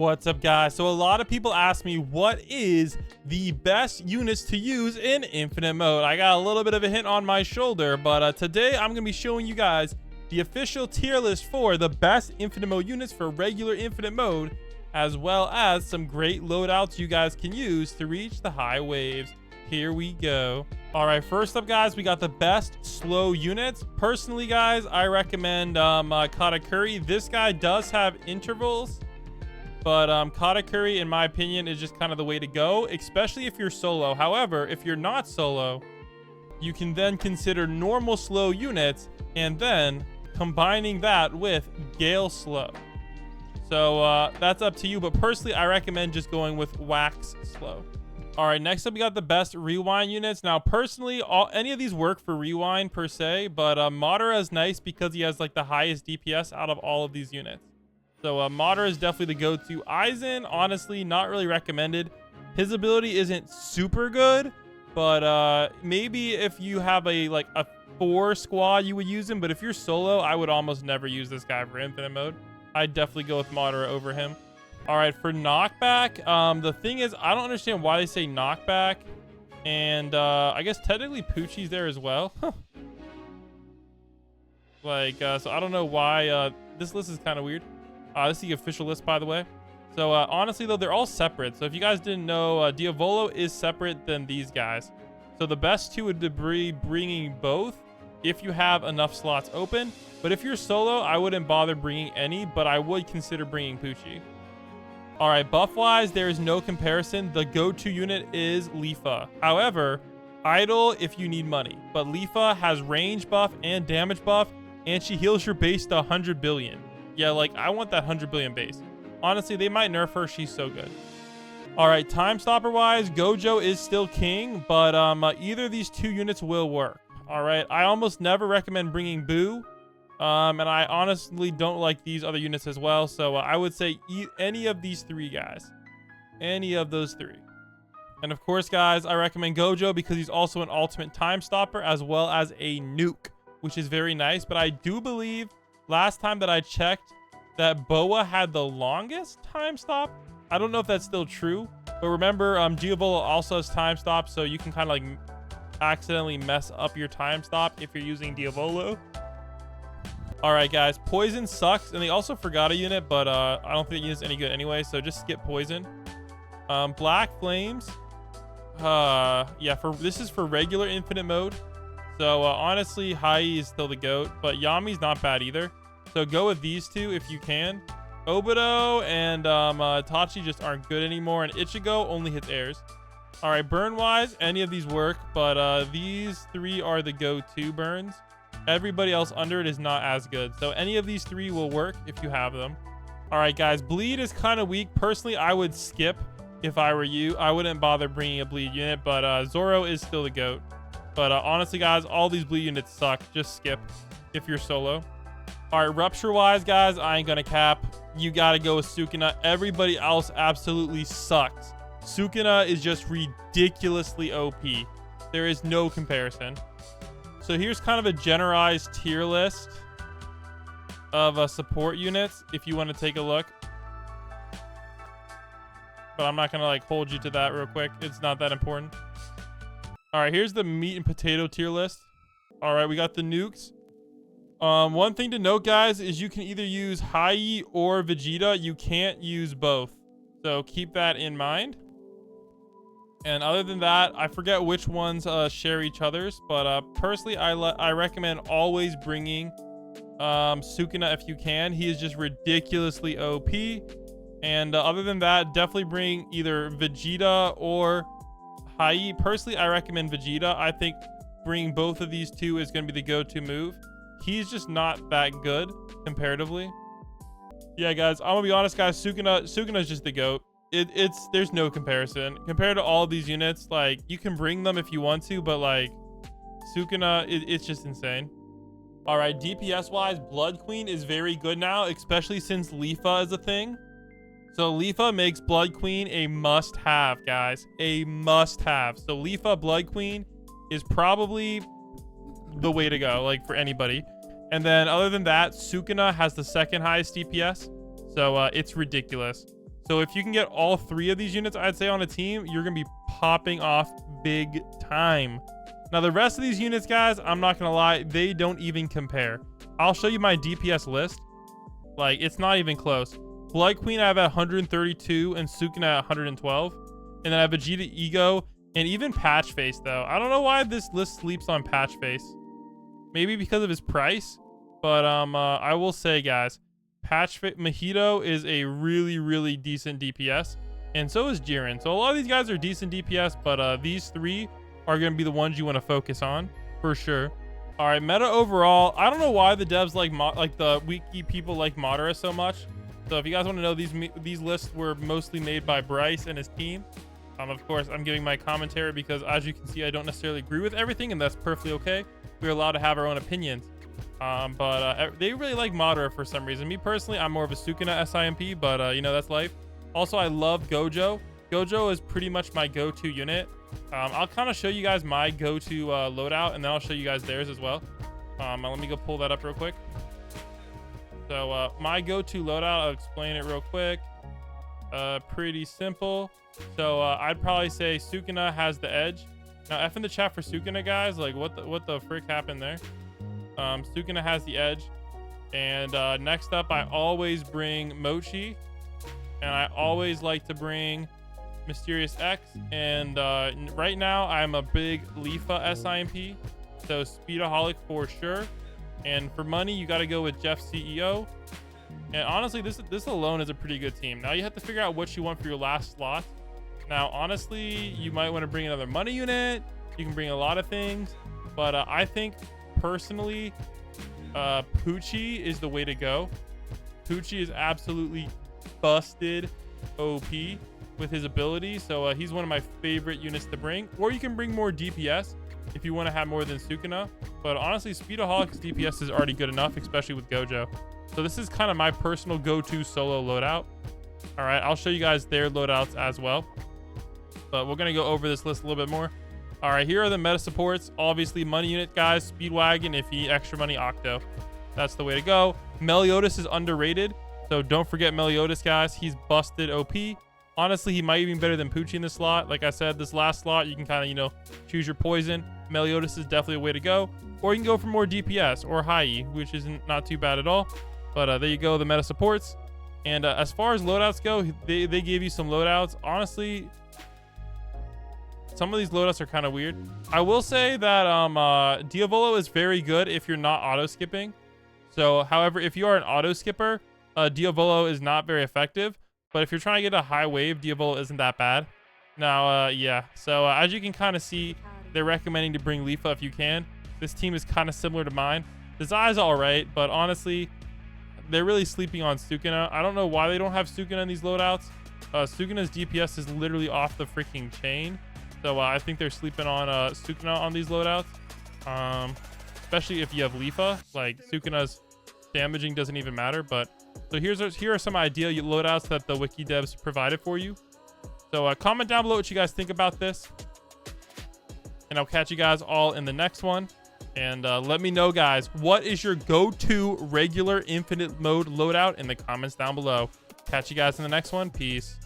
What's up, guys? So a lot of people ask me what is the best units to use in infinite mode. I got a little bit of a hint on my shoulder, but today I'm gonna be showing you guys the official tier list for the best infinite mode units for regular infinite mode, as well as some great loadouts you guys can use to reach the high waves. Here we go. All right, first up, guys, we got the best slow units. Personally, guys, I recommend Katakuri. This guy does have intervals, but Katakuri, in my opinion, is just kind of the way to go, especially if you're solo. However, if you're not solo, you can then consider normal slow units and then combining that with Gale slow. So that's up to you, but personally, I recommend just going with Wax slow. All right, next up, we got the best rewind units. Now, personally, any of these work for rewind per se, but Madara is nice because he has like the highest DPS out of all of these units. So Madara is definitely the go-to. Aizen, honestly, not really recommended. His ability isn't super good, but maybe if you have a 4 squad, you would use him. But if you're solo, I would almost never use this guy for infinite mode. I'd definitely go with Madara over him. All right, for knockback, the thing is, I don't understand why they say knockback. And I guess technically Poochie's there as well. So I don't know why this list is kind of weird. This is the official list, by the way. So honestly, though, they're all separate. So if you guys didn't know, Diavolo is separate than these guys. So the best two would be bringing both if you have enough slots open. But if you're solo, I wouldn't bother bringing any, but I would consider bringing Poochie. All right, buff-wise, there is no comparison. The go-to unit is Leafa. However, idle if you need money. But Leafa has range buff and damage buff, and she heals your base to 100 billion. Yeah, I want that 100 billion base. Honestly, they might nerf her. She's so good. All right, time stopper wise, Gojo is still king, but either of these two units will work. All right, I almost never recommend bringing Boo, and I honestly don't like these other units as well. So I would say any of these three guys, any of those three. And of course, guys, I recommend Gojo because he's also an ultimate time stopper as well as a nuke, which is very nice. But I do believe last time that I checked that Boa had the longest time stop. I don't know if that's still true, but remember, Diavolo also has time stop, so you can kind of accidentally mess up your time stop if you're using Diavolo. All right, guys, Poison sucks, and they also forgot a unit, but I don't think the unit's any good anyway, so just skip Poison. Black Flames, yeah, this is for regular infinite mode. So honestly, Hai is still the GOAT, but Yami's not bad either. So go with these two if you can. Obito and Tachi just aren't good anymore, and Ichigo only hits airs. All right, burn-wise, any of these work, but these three are the go-to burns. Everybody else under it is not as good. So any of these three will work if you have them. All right, guys, bleed is kind of weak. Personally, I would skip if I were you. I wouldn't bother bringing a bleed unit, but Zoro is still the GOAT. But honestly, guys, all these bleed units suck. Just skip if you're solo. All right, rupture-wise, guys, I ain't gonna cap. You gotta go with Sukuna. Everybody else absolutely sucks. Sukuna is just ridiculously OP. There is no comparison. So here's kind of a generalized tier list of support units if you want to take a look. But I'm not gonna hold you to that real quick. It's not that important. All right, here's the meat and potato tier list. All right, we got the nukes. One thing to note, guys, is you can either use Hai or Vegeta. You can't use both. So keep that in mind. And other than that, I forget which ones share each other's. But personally, I recommend always bringing Sukuna if you can. He is just ridiculously OP. And other than that, definitely bring either Vegeta or Hai. Personally, I recommend Vegeta. I think bringing both of these two is going to be the go-to move. He's just not that good comparatively. Yeah, guys, I'm gonna be honest, guys. Sukuna is just the GOAT. There's no comparison compared to all of these units. You can bring them if you want to, but Sukuna, it's just insane. All right, DPS wise, Blood Queen is very good now, especially since Leafa is a thing. So Leafa makes Blood Queen a must-have, guys, a must-have. So Leafa Blood Queen is probably the way to go, for anybody. And then other than that, Sukuna has the second highest DPS, so it's ridiculous. So if you can get all 3 of these units, I'd say on a team, you're going to be popping off big time. Now, the rest of these units, guys, I'm not going to lie, they don't even compare. I'll show you my DPS list. Like, it's not even close. Blood Queen, I have at 132 and Sukuna at 112. And then I have Vegeta Ego and even Patch Face, though. I don't know why this list sleeps on Patch Face. Maybe because of his price. But I will say, guys, Mojito is a really, really decent DPS. And so is Jiren. So a lot of these guys are decent DPS, but these 3 are going to be the ones you want to focus on for sure. All right, meta overall. I don't know why the devs like the wiki people like Madara so much. So if you guys want to know, these lists were mostly made by Bryce and his team. Of course, I'm giving my commentary because, as you can see, I don't necessarily agree with everything, and that's perfectly okay. We're allowed to have our own opinions. But they really like Madara for some reason. Me personally, I'm more of a Sukuna SIMP, but you know, that's life. Also, I love Gojo. Gojo is pretty much my go-to unit. I'll kind of show you guys my go-to loadout, and then I'll show you guys theirs as well. Let me go pull that up real quick. So my go-to loadout, I'll explain it real quick. Pretty simple. So I'd probably say Sukuna has the edge. Now F in the chat for Sukuna, guys. Like, what the frick happened there? Sukuna has the edge. And next up, I always bring Mochi. And I always like to bring Mysterious X. And right now, I'm a big Lifa SIMP. So Speedaholic for sure. And for money, you got to go with Jeff CEO. And honestly, this alone is a pretty good team. Now you have to figure out what you want for your last slot. Now, honestly, you might want to bring another money unit. You can bring a lot of things. But I think, personally, Poochie is the way to go. Poochie is absolutely busted OP with his ability. So he's one of my favorite units to bring. Or you can bring more DPS if you want to have more than Sukuna. But honestly, Speedaholic's DPS is already good enough, especially with Gojo. So this is kind of my personal go-to solo loadout. All right, I'll show you guys their loadouts as well. But we're going to go over this list a little bit more. All right, here are the meta supports. Obviously, money unit, guys. Speedwagon, if you need extra money, Octo. That's the way to go. Meliodas is underrated. So don't forget Meliodas, guys. He's busted OP. Honestly, he might even be better than Poochie in this slot. Like I said, this last slot, you can kind of, you know, choose your poison. Meliodas is definitely a way to go. Or you can go for more DPS or high, which isn't not too bad at all. But there you go, the meta supports. And as far as loadouts go, they gave you some loadouts. Honestly, some of these loadouts are kind of weird. I will say that Diavolo is very good if you're not auto skipping. So, however, if you are an auto skipper, Diavolo is not very effective. But if you're trying to get a high wave, Diavolo isn't that bad. Now, yeah. So as you can kind of see, they're recommending to bring Lifa if you can. This team is kind of similar to mine. The Zai's all right, but honestly, they're really sleeping on Sukuna. I don't know why they don't have Sukuna in these loadouts. Sukuna's DPS is literally off the freaking chain. So I think they're sleeping on Sukuna on these loadouts. Especially if you have Lifa. Like, Sukuna's damaging doesn't even matter. But so here are some ideal loadouts that the wiki devs provided for you. So comment down below what you guys think about this. And I'll catch you guys all in the next one. And let me know, guys, what is your go-to regular infinite mode loadout in the comments down below. Catch you guys in the next one. Peace.